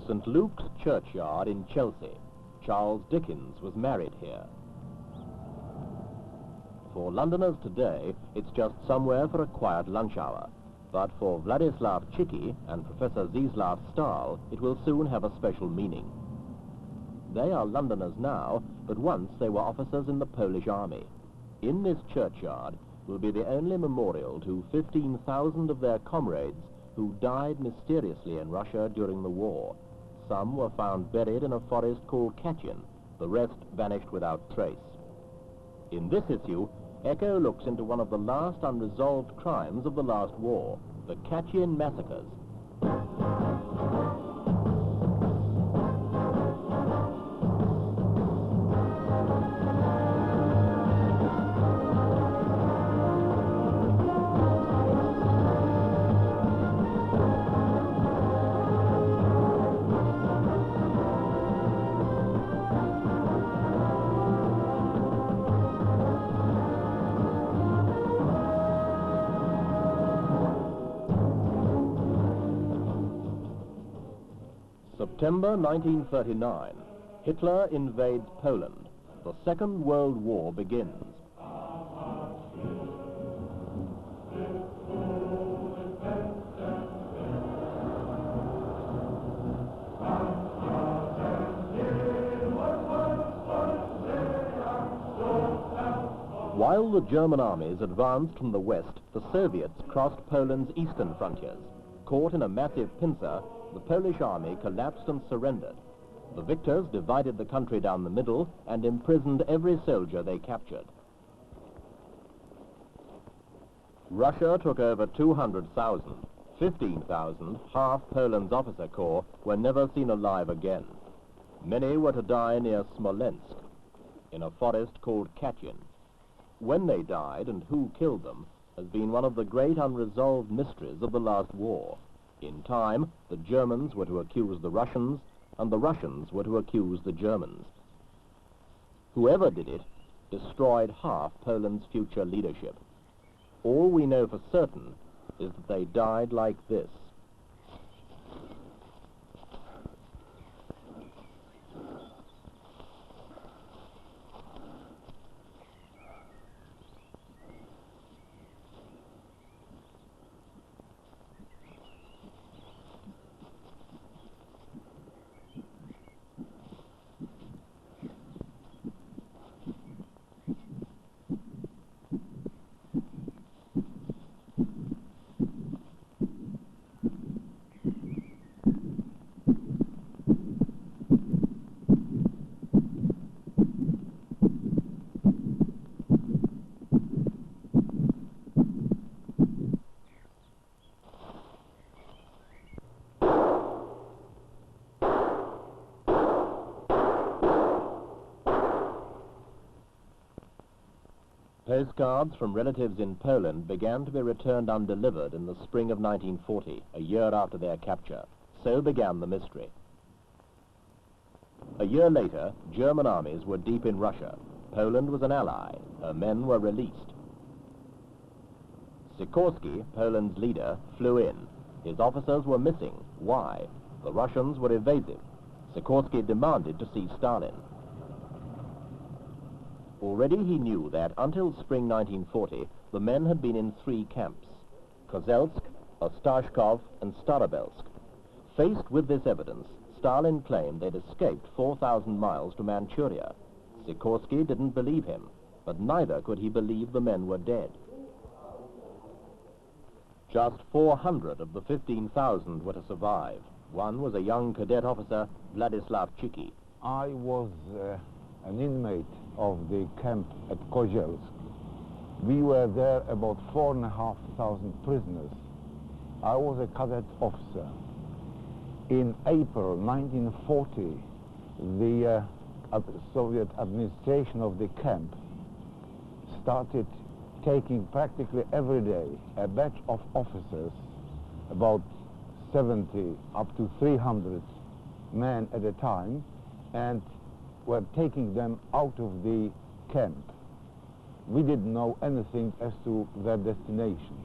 St. Luke's churchyard in Chelsea. Charles Dickens was married here. For Londoners today, it's just somewhere for a quiet lunch hour. But for Vladislav Chiki and Professor Zdzislav Stal, it will soon have a special meaning. They are Londoners now, but once they were officers in the Polish army. In this churchyard will be the only memorial to 15,000 of their comrades who died mysteriously in Russia during the war. Some were found buried in a forest called Katyn. The rest vanished without trace. In this issue, Echo looks into one of the last unresolved crimes of the last war, the Katyn massacres. September 1939, Hitler invades Poland. The Second World War begins. While the German armies advanced from the west, the Soviets crossed Poland's eastern frontiers. Caught in a massive pincer, the Polish army collapsed and surrendered. The victors divided the country down the middle and imprisoned every soldier they captured. Russia took over 200,000. 15,000, half Poland's officer corps, were never seen alive again. Many were to die near Smolensk, in a forest called Katyn. When they died and who killed them has been one of the great unresolved mysteries of the last war. In time, the Germans were to accuse the Russians, and the Russians were to accuse the Germans. Whoever did it destroyed half Poland's future leadership. All we know for certain is that they died like this. Postcards from relatives in Poland began to be returned undelivered in the spring of 1940, a year after their capture. So began the mystery. A year later, German armies were deep in Russia. Poland was an ally. Her men were released. Sikorsky, Poland's leader, flew in. His officers were missing. Why? The Russians were evasive. Sikorsky demanded to see Stalin. Already he knew that until spring 1940, the men had been in 3 camps: Kozelsk, Ostashkov, and Starobelsk. Faced with this evidence, Stalin claimed they'd escaped 4,000 miles to Manchuria. Sikorsky didn't believe him, but neither could he believe the men were dead. Just 400 of the 15,000 were to survive. One was a young cadet officer, Vladislav Chiki. I was an inmate of the camp at Kozelsk. We were there about 4,500 prisoners. I was a cadet officer. In April 1940, the Soviet administration of the camp started taking practically every day a batch of officers, about 70 up to 300 men at a time, and were taking them out of the camp. We didn't know anything as to their destination.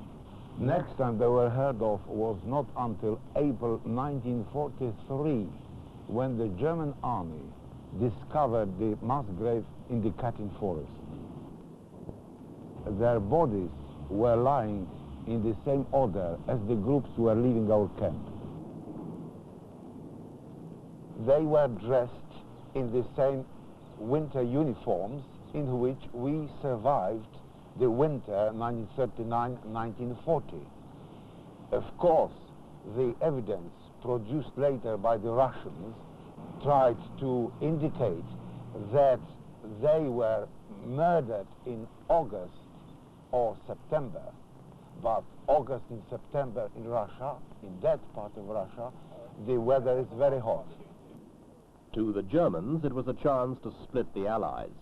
Next time they were heard of was not until April 1943, when the German army discovered the mass grave in the Katyn Forest. Their bodies were lying in the same order as the groups were leaving our camp. They were dressed in the same winter uniforms in which we survived the winter 1939-1940. Of course, the evidence produced later by the Russians tried to indicate that they were murdered in August or September, but August and September in Russia, in that part of Russia, the weather is very hot. To the Germans, it was a chance to split the Allies.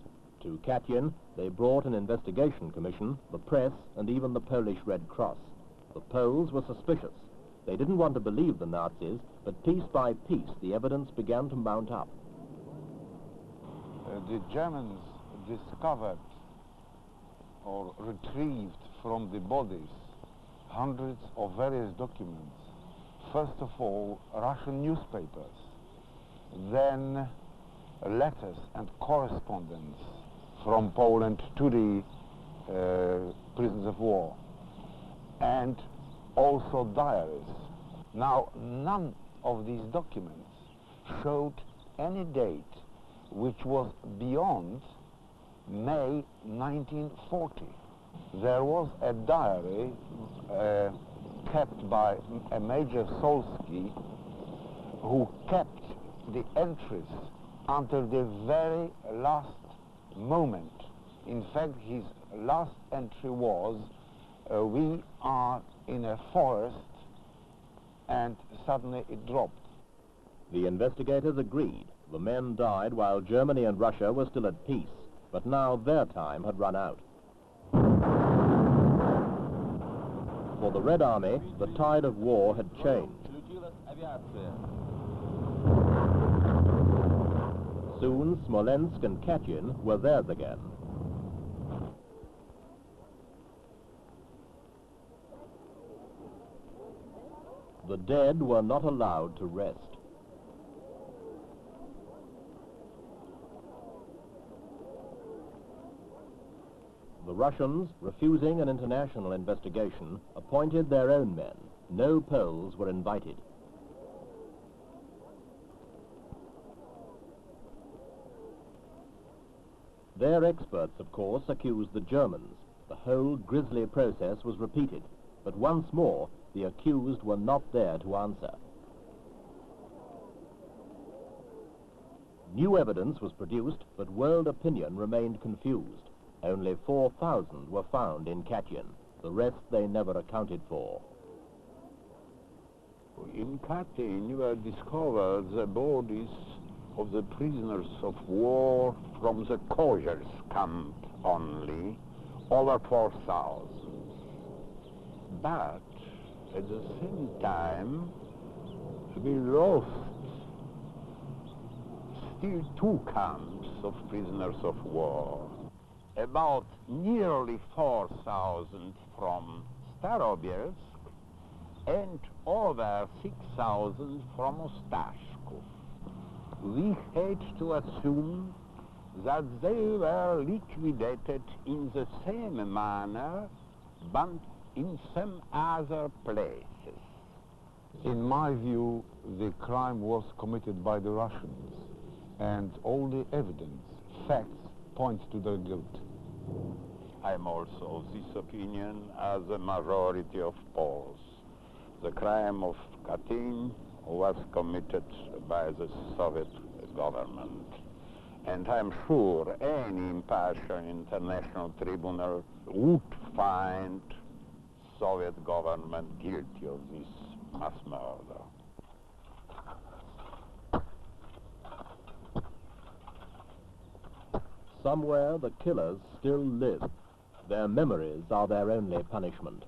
To Katyn, they brought an investigation commission, the press, and even the Polish Red Cross. The Poles were suspicious. They didn't want to believe the Nazis, but piece by piece, the evidence began to mount up. The Germans discovered or retrieved from the bodies hundreds of various documents. First of all, Russian newspapers, then letters and correspondence from Poland to the prisoners of war, and also diaries. Now, none of these documents showed any date which was beyond May 1940. There was a diary kept by a Major Solski, who kept the entries until the very last moment. In fact, his last entry was, we are in a forest, and suddenly it dropped. The investigators agreed. The men died while Germany and Russia were still at peace, but now their time had run out. For the Red Army, the tide of war had changed. Soon, Smolensk and Katyn were theirs again. The dead were not allowed to rest. The Russians, refusing an international investigation, appointed their own men. No Poles were invited. Their experts, of course, accused the Germans. The whole grisly process was repeated, but once more, the accused were not there to answer. New evidence was produced, but world opinion remained confused. Only 4,000 were found in Katyn. The rest they never accounted for. In Katyn were discovered the bodies of the prisoners of war from the Koziers camp only, over 4,000. But at the same time, we lost still 2 camps of prisoners of war. About nearly 4,000 from Starobelsk and over 6,000 from Ostashkov. We had to assume that they were liquidated in the same manner, but in some other places. In my view, the crime was committed by the Russians, and all the evidence, facts, point to their guilt. I am also of this opinion as a majority of Poles. The crime of Katyn was committed by the Soviet government. And I'm sure any impartial international tribunal would find Soviet government guilty of this mass murder. Somewhere the killers still live. Their memories are their only punishment.